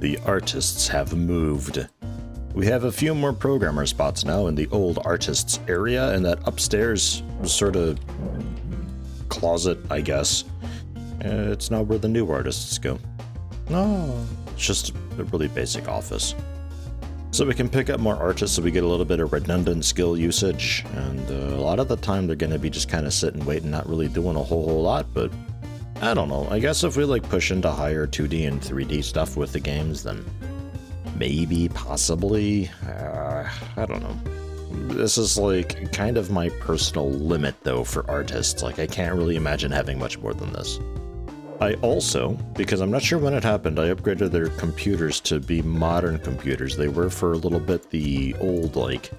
The artists have moved. We have a few more programmer spots now in the old artists area, and that upstairs sort of closet, I guess. It's now where the new artists go. No, it's just a really basic office. So we can pick up more artists so we get a little bit of redundant skill usage, and a lot of the time they're going to be just kind of sitting, waiting, not really doing a whole lot, but I don't know. I guess if we like push into higher 2D and 3D stuff with the games, then maybe, possibly, I don't know. This is like kind of my personal limit though for artists. Like I can't really imagine having much more than this. I also, because I'm not sure when it happened, I upgraded their computers to be modern computers. They were for a little bit the old, like,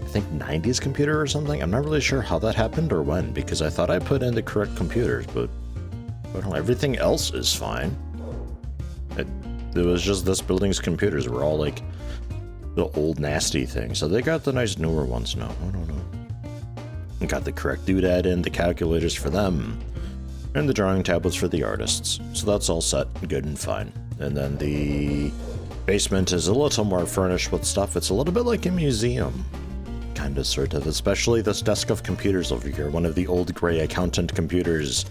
I think 90s computer or something. I'm not really sure how that happened or when, because I thought I put in the correct computers, but I don't know, everything else is fine. It was just this building's computers were all like the old nasty things. So they got the nice newer ones now. I don't know. Got the correct doodad in, the calculators for them. And the drawing tablets for the artists. So that's all set, good and fine. And then the basement is a little more furnished with stuff. It's a little bit like a museum. Kind of, sort of. Especially this desk of computers over here. One of the old gray accountant computers.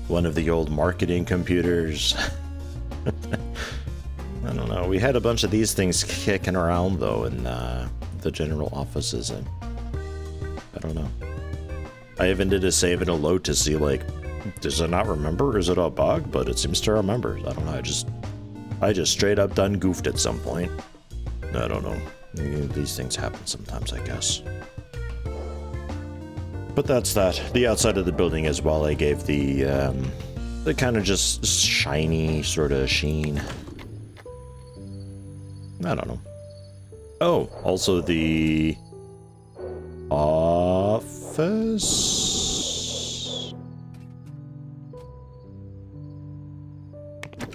One of the old marketing computers. I don't know. We had a bunch of these things kicking around, though, in the general offices. And I don't know. I even did a save and a load to see, like, does it not remember? Is it a bug? But it seems to remember. I don't know. I just straight up done goofed at some point. I don't know. These things happen sometimes, I guess. But that's that. The outside of the building as well. I gave the kind of just shiny sort of sheen. I don't know. Oh, also the office.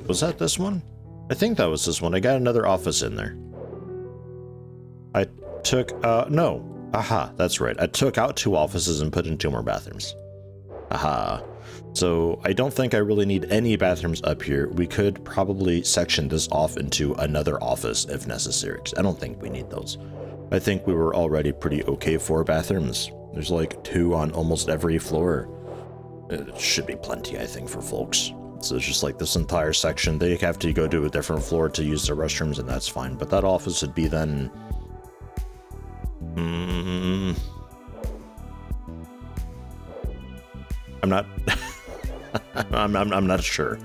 Was that this one? I think that was this one. I got another office in there. I took, no. Aha, that's right. I took out 2 offices and put in 2 more bathrooms. Aha. So I don't think I really need any bathrooms up here. We could probably section this off into another office if necessary, because I don't think we need those. I think we were already pretty okay for bathrooms. There's like 2 on almost every floor. It should be plenty, I think, for folks. So it's just like this entire section. They have to go to a different floor to use their restrooms, and that's fine. But that office would be then... I'm not... I'm not sure.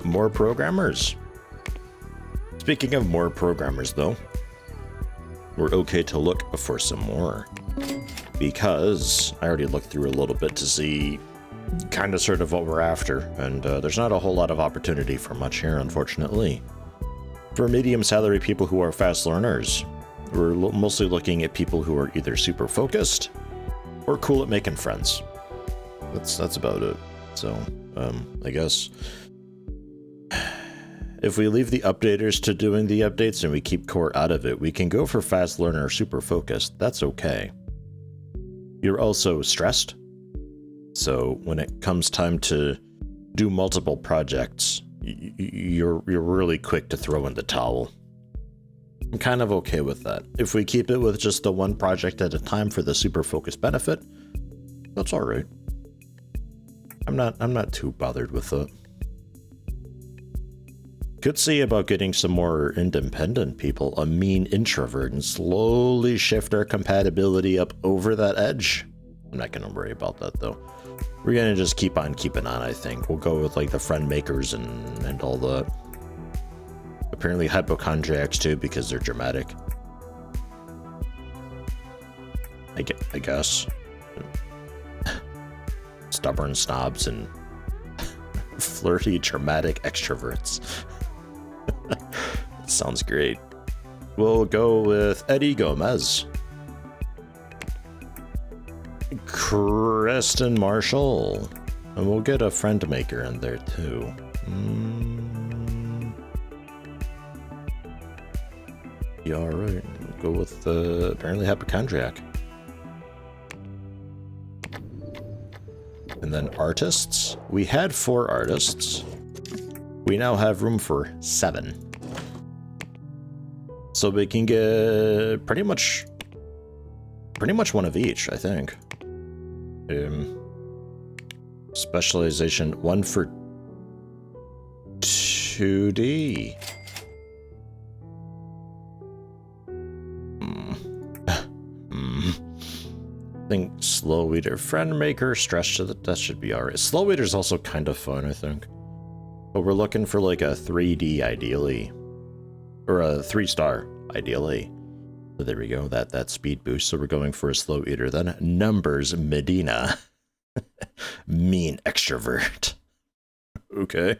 More programmers? Speaking of more programmers, though, we're okay to look for some more. Because I already looked through a little bit to see kind of sort of what we're after, and there's not a whole lot of opportunity for much here, unfortunately. For medium salary people who are fast learners, we're mostly looking at people who are either super focused or cool at making friends. That's about it. So, I guess if we leave the updaters to doing the updates and we keep core out of it, we can go for fast learner or super focused. That's okay. You're also stressed. So when it comes time to do multiple projects, you're really quick to throw in the towel. I'm kind of okay with that. If we keep it with just the one project at a time for the super focused benefit, that's all right. I'm not too bothered with it. Could see about getting some more independent people, a mean introvert, and slowly shift our compatibility up over that edge. I'm not gonna worry about that though. We're gonna just keep on keeping on, I think. We'll go with like the friend makers and all that. Apparently hypochondriacs too, because they're dramatic. I guess. Stubborn snobs and flirty, dramatic extroverts. Sounds great. We'll go with Eddie Gomez. Kristen Marshall. And we'll get a friend maker in there too. Yeah, alright. We'll go with apparently hypochondriac. And then artists. We had 4 artists. We now have room for 7. So we can get pretty much one of each, I think. Specialization 1 for 2D. I think slow weeder, friend maker, stretch to that should be alright. Slow weeder is also kind of fun, I think. But we're looking for like a 3D ideally. Or a 3-star, ideally. So there we go, that speed boost. So we're going for a slow eater. Then numbers, Medina. Mean extrovert. Okay.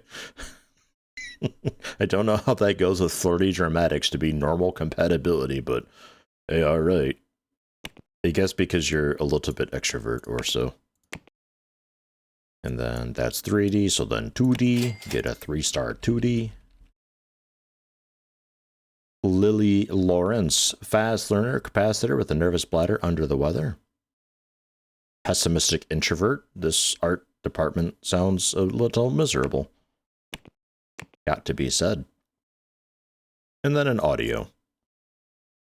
I don't know how that goes with 30 dramatics to be normal compatibility, but hey, alright. I guess because you're a little bit extrovert or so. And then that's 3D, so then 2D. Get a 3-star 2D. Lily Lawrence, fast learner, capacitor with a nervous bladder, under the weather. Pessimistic introvert. This art department sounds a little miserable. Got to be said. And then an audio,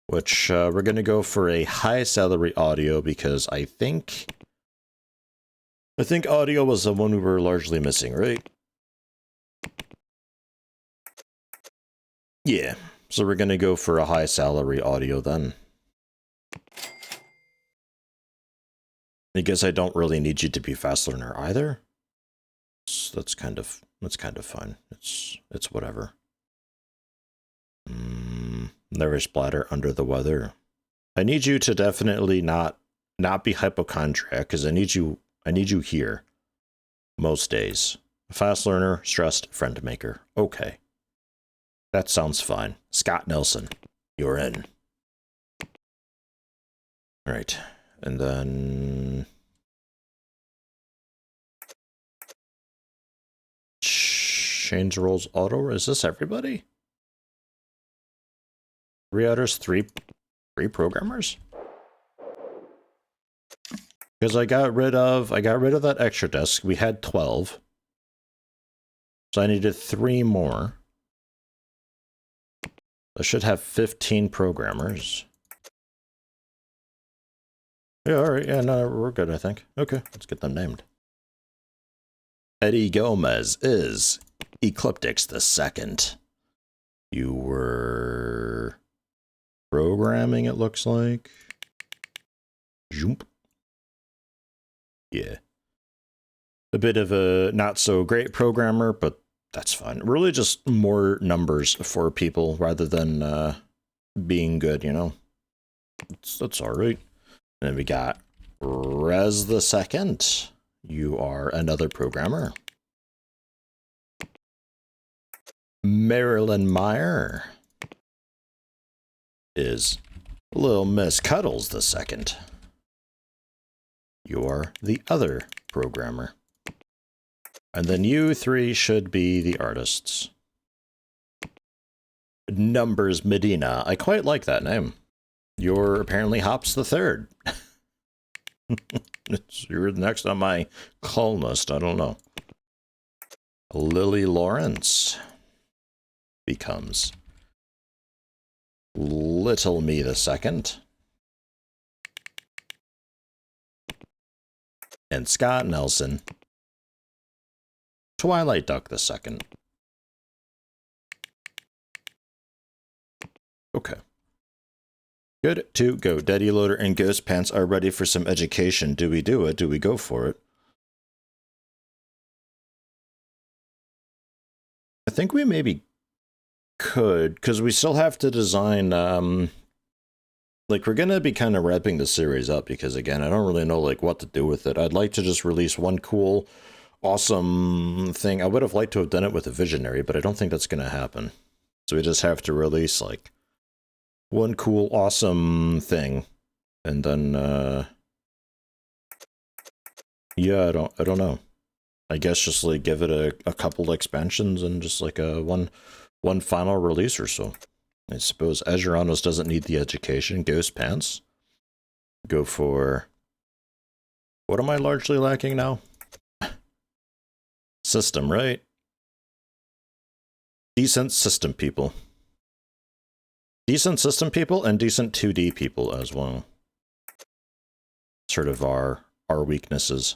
which we're going to go for a high salary audio because I think audio was the one we were largely missing, right? Yeah. So we're going to go for a high salary audio then. I guess I don't really need you to be fast learner either. So that's kind of fun. It's whatever. Nervous bladder, under the weather. I need you to definitely not be hypochondriac because I need you here most days. Fast learner, stressed, friend maker. Okay. That sounds fine. Scott Nelson, you're in. All right. And then change roles auto. Is this everybody? 3 others, 3 programmers? Because I got rid of that extra desk. We had 12. So I needed 3 more. I should have 15 programmers. Yeah, alright, yeah, no, we're good, I think. Okay, let's get them named. Eddie Gomez is Ecliptics the Second. You were programming, it looks like. Joomp. Yeah. A bit of a not so great programmer, but that's fine. Really just more numbers for people rather than being good, you know? That's alright. And then we got Rez the Second. You are another programmer. Marilyn Meyer is Little Miss Cuddles the Second. You're the other programmer. And then you 3 should be the artists. Numbers Medina. I quite like that name. You're apparently Hops the Third. You're next on my call list. I don't know. Lily Lawrence becomes Little Me the Second. And Scott Nelson, Twilight Duck the Second. Okay. Good to go. Daddy Loader and Ghost Pants are ready for some education. Do we do it? Do we go for it? I think we maybe could, because we still have to design, like, we're going to be kind of wrapping the series up, because, again, I don't really know, like, what to do with it. I'd like to just release one cool, awesome thing. I would have liked to have done it with a visionary, but I don't think that's going to happen. So we just have to release, like, one cool, awesome thing, and then, yeah, I don't know. I guess just, like, give it a couple expansions and just, like, one final release or so. I suppose Azuranos doesn't need the education. Ghost Pants. Go for... What am I largely lacking now? System, right? Decent system people. decent system people and decent 2D people as well. Sort of our weaknesses.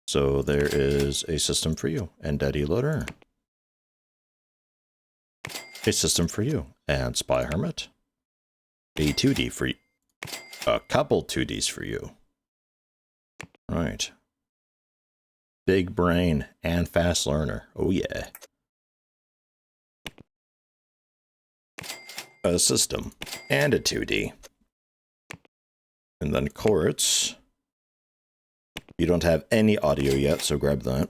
So there is a system for you, and Daddy Loader. A system for you, and Spy Hermit. A 2D for you. A couple 2Ds for you. Right. Big brain and fast learner. Oh yeah. A system and a 2D. And then Quartz. You don't have any audio yet, so grab that.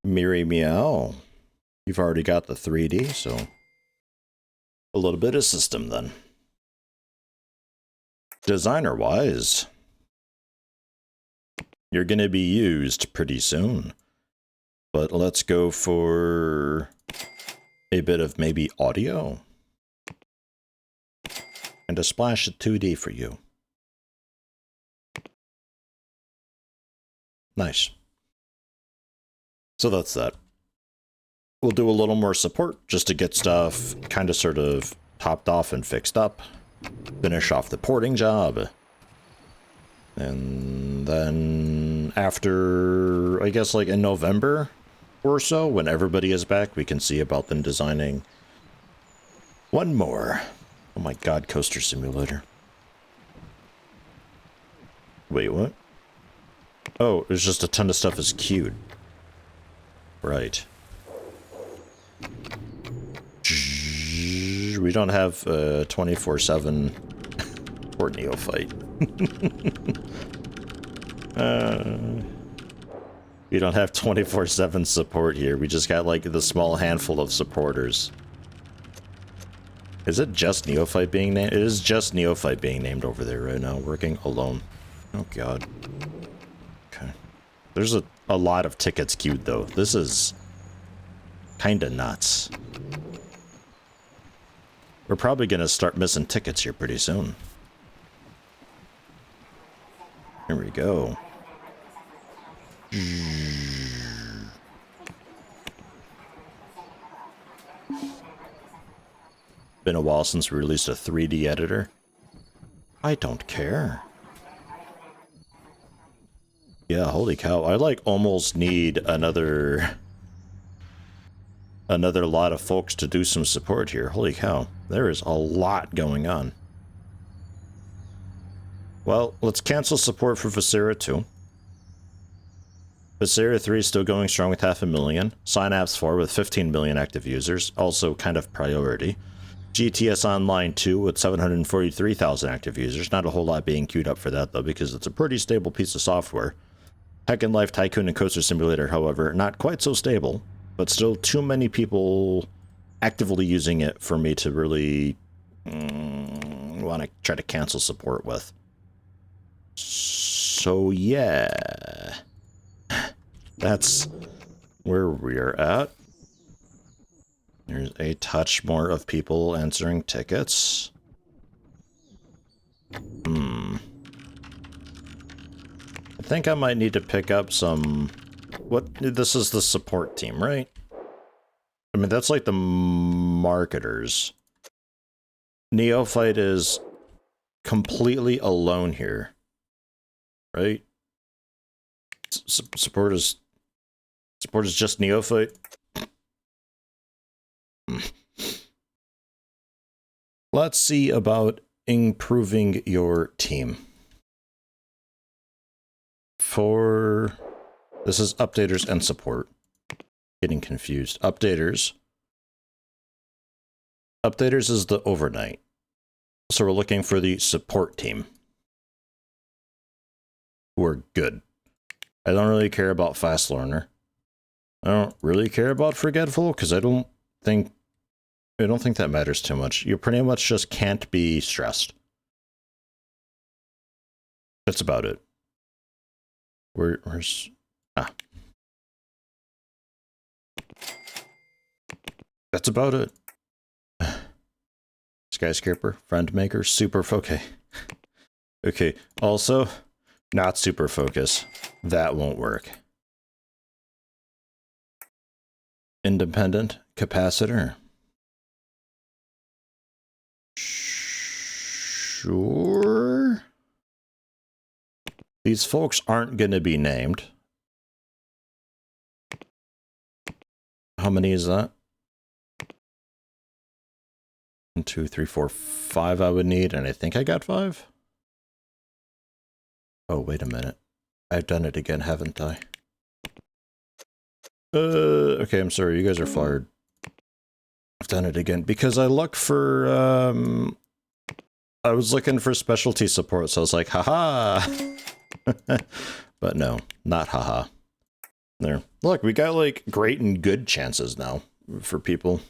Miri Meow. You've already got the 3D, so a little bit of system then. Designer-wise, you're going to be used pretty soon. But let's go for a bit of maybe audio. And a splash of 2D for you. Nice. So that's that. We'll do a little more support just to get stuff kind of sort of topped off and fixed up. Finish off the porting job. And then after, I guess like in November or so, when everybody is back, we can see about them designing one more. Oh my god, Coaster Simulator. Wait, what? Oh, there's just a ton of stuff is queued. Right. We don't have 24/7 for Neophyte. We don't have 24/7 support here. We just got like the small handful of supporters. Is it just Neophyte being named? It is just Neophyte being named over there right now, working alone. Oh god. Okay. There's a lot of tickets queued though. This is kinda nuts. We're probably gonna start missing tickets here pretty soon. Here we go. Been a while since we released a 3D editor. I don't care. Yeah, holy cow. I like almost need another lot of folks to do some support here. Holy cow. There is a lot going on. Well, let's cancel support for Viscera 2. Viscera 3 is still going strong with 500,000. Synapse 4 with 15 million active users, also kind of priority. GTS Online 2 with 743,000 active users. Not a whole lot being queued up for that, though, because it's a pretty stable piece of software. Heckin' Life Tycoon and Coaster Simulator, however, not quite so stable, but still too many people actively using it for me to really want to try to cancel support with. So, yeah. That's where we're at. There's a touch more of people answering tickets. I think I might need to pick up some... What? This is the support team, right? I mean, that's like the marketers. Neophyte is completely alone here. Right? Support is just Neophyte. Let's see about improving your team. This is updaters and support. Getting confused. Updaters is the overnight. So we're looking for the support team. Who are good. I don't really care about Fast Learner. I don't really care about Forgetful because I don't think that matters too much. You pretty much just can't be stressed. That's about it. Where's That's about it. Skyscraper, friend maker, super okay. Okay, also not super focus. That won't work. Independent, capacitor. Sure. These folks aren't going to be named. How many is that? 1, 2, 3, 4, 5 I would need, and I think I got 5. Oh, wait a minute. I've done it again, haven't I? Okay, I'm sorry, you guys are fired. I've done it again, because I looked for, I was looking for specialty support, so I was like, haha! But no, not haha. There. Look, we got, like, great and good chances now for people.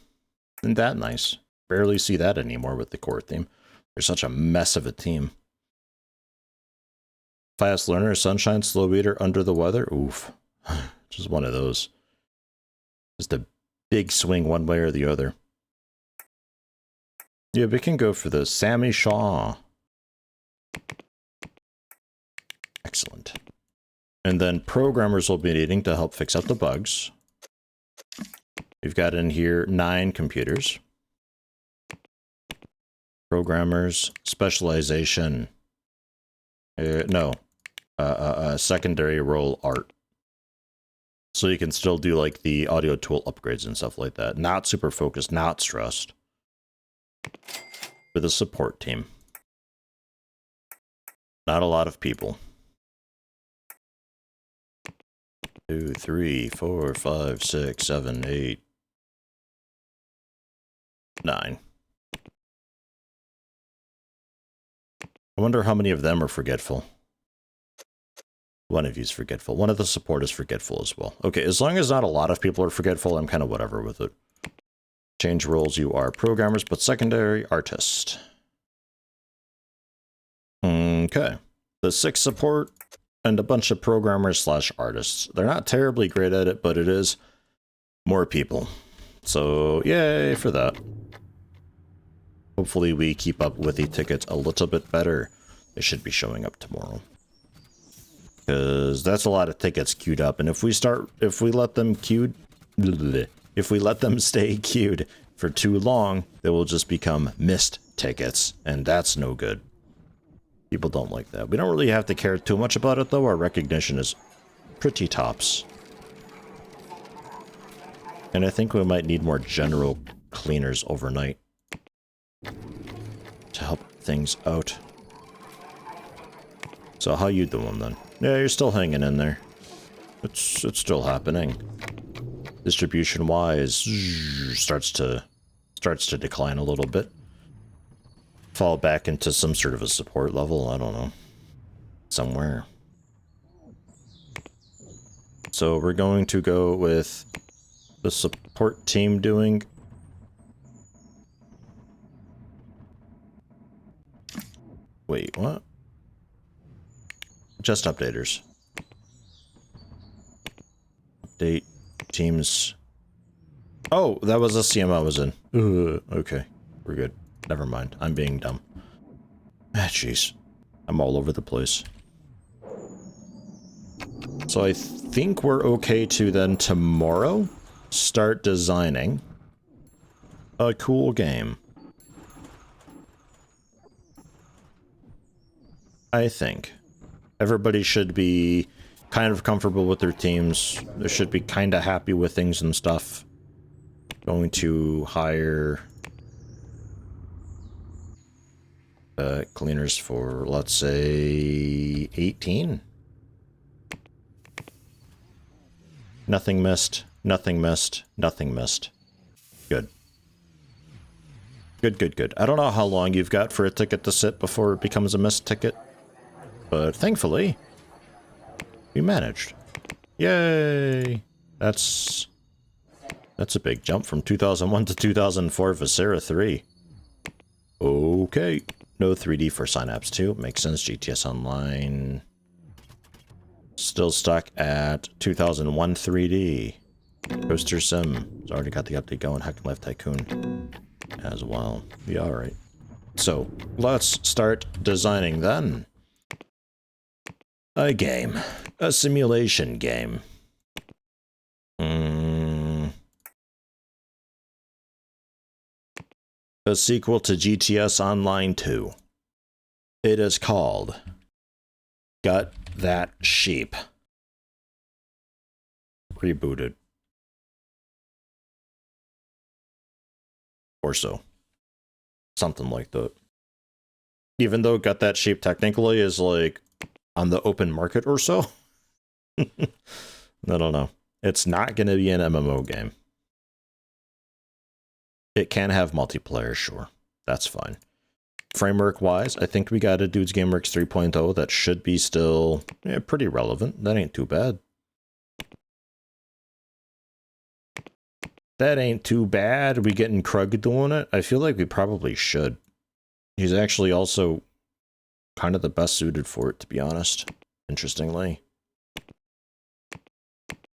Isn't that nice? Barely see that anymore with the core theme. They're such a mess of a team. Fast learner, sunshine, slow eater, under the weather. Oof. Just one of those. Just a big swing one way or the other. Yeah, we can go for the Sammy Shaw. Excellent. And then programmers will be needing to help fix up the bugs. We've got in here 9 computers. Programmers, specialization. Secondary role art. So you can still do like the audio tool upgrades and stuff like that. Not super focused, not stressed. With a support team. Not a lot of people. 2, 3, 4, 5, 6, 7, 8, 9. I wonder how many of them are forgetful. One of you's forgetful. One of the support is forgetful as well. Okay, as long as not a lot of people are forgetful, I'm kind of whatever with it. Change roles, you are programmers, but secondary artist. Okay. The 6 support and a bunch of programmers / artists. They're not terribly great at it, but it is more people. So, yay for that. Hopefully we keep up with the tickets a little bit better. They should be showing up tomorrow. Because that's a lot of tickets queued up, and if we let them stay queued for too long, they will just become missed tickets, and that's no good. People don't like that. We don't really have to care too much about it, though. Our recognition is pretty tops. And I think we might need more general cleaners overnight to help things out. So how you doing then? Yeah, you're still hanging in there. It's still happening. Distribution-wise, starts to decline a little bit. Fall back into some sort of a support level, I don't know. Somewhere. So we're going to go with the support team doing... Wait, what? Just updaters. Update teams. Oh, that was a CM I was in. Okay, we're good. Never mind. I'm being dumb. Ah, jeez. I'm all over the place. So I think we're okay to then tomorrow start designing a cool game. I think. Everybody should be kind of comfortable with their teams. They should be kind of happy with things and stuff. Going to hire cleaners for, let's say, 18. Nothing missed. Nothing missed. Nothing missed. Good. Good, good, good. I don't know how long you've got for a ticket to sit before it becomes a missed ticket. But thankfully, we managed. Yay! That's a big jump from 2001 to 2004 Visera 3. Okay. No 3D for Synapse 2. Makes sense. GTS Online. Still stuck at 2001 3D. Coaster Sim. It's already got the update going. Hack and Life Tycoon as well. Yeah, alright. So, let's start designing then. A game. A simulation game. a sequel to GTS Online 2. It is called Gut That Sheep. Rebooted. Or so. Something like that. Even though Gut That Sheep technically is like on the open market or so. I don't know. It's not going to be an MMO game. It can have multiplayer, sure. That's fine. Framework-wise, I think we got a Dudes GameWorks 3.0 that should be still pretty relevant. That ain't too bad. That ain't too bad. We getting Krug doing it? I feel like we probably should. He's actually also kind of the best suited for it, to be honest. Interestingly.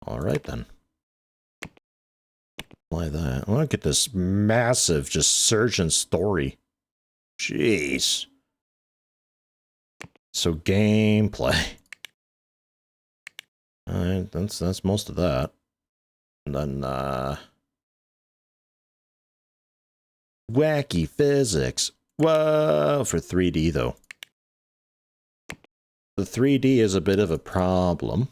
Alright then. Apply that. I want to get this massive, just surgeon story. Jeez. So gameplay. Alright, that's most of that. And then wacky physics. Whoa, for 3D though. The 3D is a bit of a problem.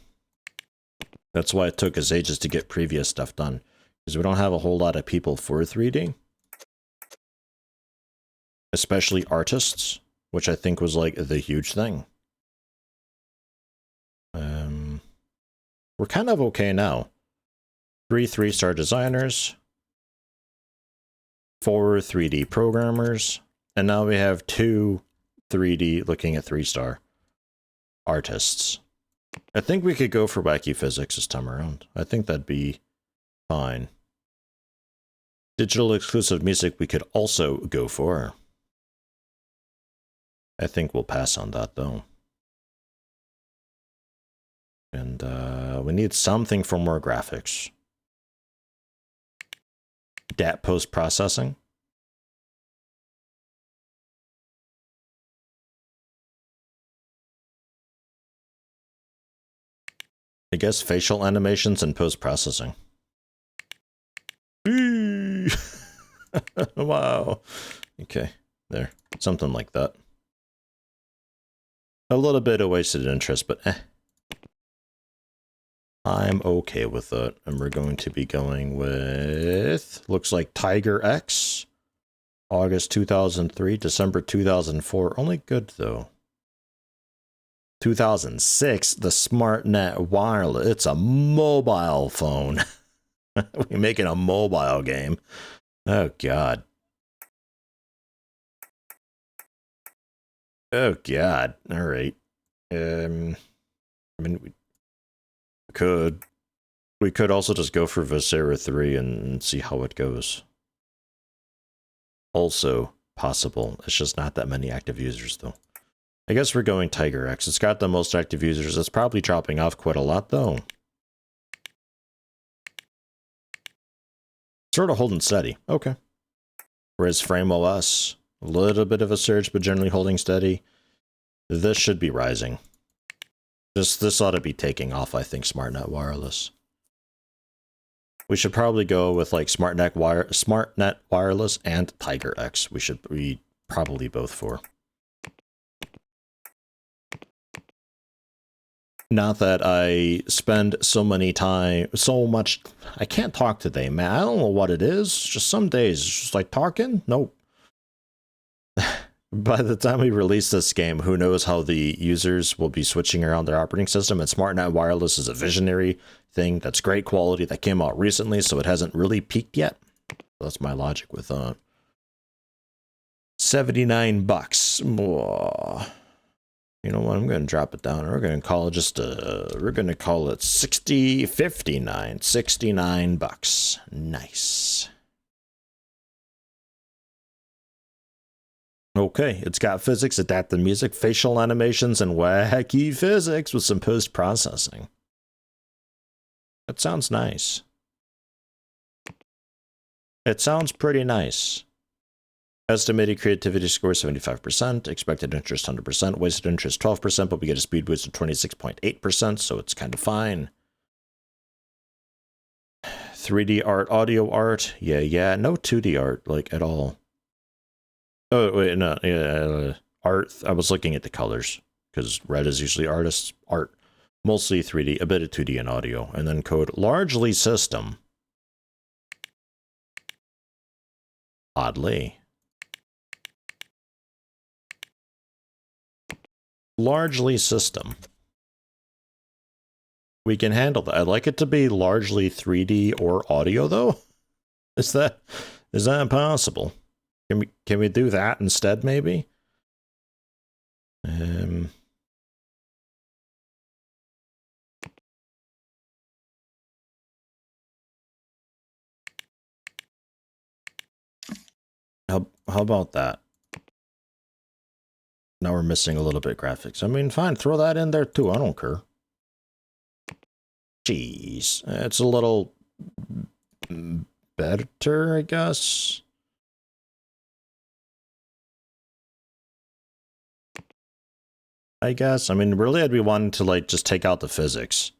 That's why it took us ages to get previous stuff done. Because we don't have a whole lot of people for 3D. Especially artists, which I think was like the huge thing. We're kind of okay now. 3 3-star designers, 4 3D programmers, and now we have 2 3D looking at 3-star artists. I think we could go for wacky physics this time around. I think that'd be fine. Digital exclusive music we could also go for. I think we'll pass on that though. And we need something for more graphics. DAT post-processing. I guess facial animations and post-processing. Wow. Okay, there. Something like that. A little bit of wasted interest, but I'm okay with it. And we're going to be going with, looks like Tiger X. August 2003, December 2004. Only good though. 2006, the SmartNet Wireless. It's a mobile phone. We're making a mobile game. Oh god. Oh god. All right. I mean, we could also just go for Visera 3 and see how it goes. Also possible. It's just not that many active users though. I guess we're going Tiger X. It's got the most active users. It's probably dropping off quite a lot though. Sort of holding steady. Okay. Whereas Frame OS, a little bit of a surge, but generally holding steady. This should be rising. This ought to be taking off, I think, SmartNet Wireless. We should probably go with like SmartNet Wireless and Tiger X. We should be probably both for. Not that I spend so much, I can't talk today, man. I don't know what it is. Just some days, it's just like talking. Nope. By the time we release this game, who knows how the users will be switching around their operating system. And SmartNet Wireless is a visionary thing that's great quality that came out recently, so it hasn't really peaked yet. That's my logic with that. $79. Whoa. You know what? I'm going to drop it down. We're going to call it just we're going to call it 59. 69 bucks. Nice. Okay, it's got physics, adaptive music, facial animations, and wacky physics with some post-processing. That sounds nice. It sounds pretty nice. Estimated creativity score 75%, expected interest 100%, wasted interest 12%, but we get a speed boost of 26.8%, so it's kind of fine. 3D art, audio art, yeah, no 2D art, like, at all. Oh, wait, no. Yeah, art. I was looking at the colors because red is usually artist art. Mostly 3D, a bit of 2D and audio. And then code largely system. Oddly. Largely system. We can handle that. I'd like it to be largely 3D or audio, though. Is that possible? Can we do that instead, maybe? How about that? Now we're missing a little bit graphics. I mean, fine, throw that in there too. I don't care. Jeez, it's a little better, I guess. I mean, really, I'd be wanting to, like, just take out the physics.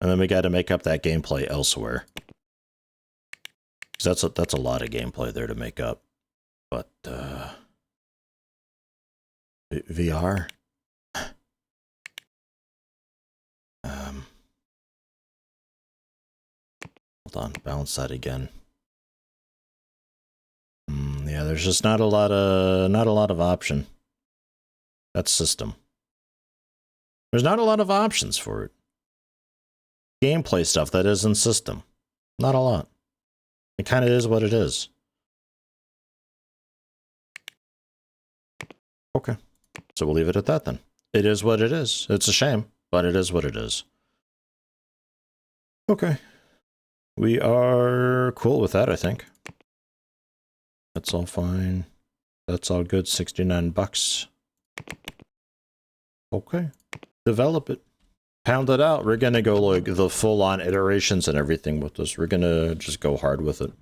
And then we got to make up that gameplay elsewhere. Because that's a lot of gameplay there to make up. But, VR? Hold on, balance that again. Yeah, there's just not a lot of option. That's system. There's not a lot of options for it. Gameplay stuff that isn't system. Not a lot. It kind of is what it is. Okay. So we'll leave it at that then. It is what it is. It's a shame, but it is what it is. Okay. We are cool with that, I think. That's all fine. That's all good. 69 bucks. Okay. Develop it. Pound it out. We're gonna go like the full-on iterations and everything with this. We're gonna just go hard with it.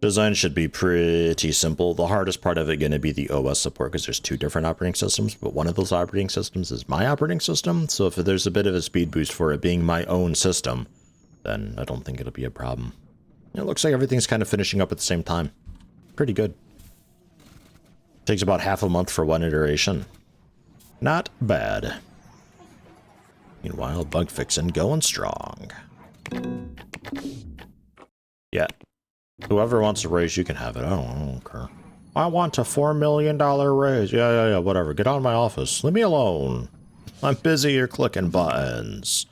Design should be pretty simple. The hardest part of it gonna be the OS support because there's two different operating systems, but one of those operating systems is my operating system. So if there's a bit of a speed boost for it being my own system, then I don't think it'll be a problem. It looks like everything's kind of finishing up at the same time. Pretty good. Takes about half a month for one iteration. Not bad. Meanwhile, bug fixing going strong. Yeah. Whoever wants a raise, you can have it. I don't care. I want a $4 million raise. Yeah, whatever. Get out of my office. Leave me alone. I'm busy here clicking buttons.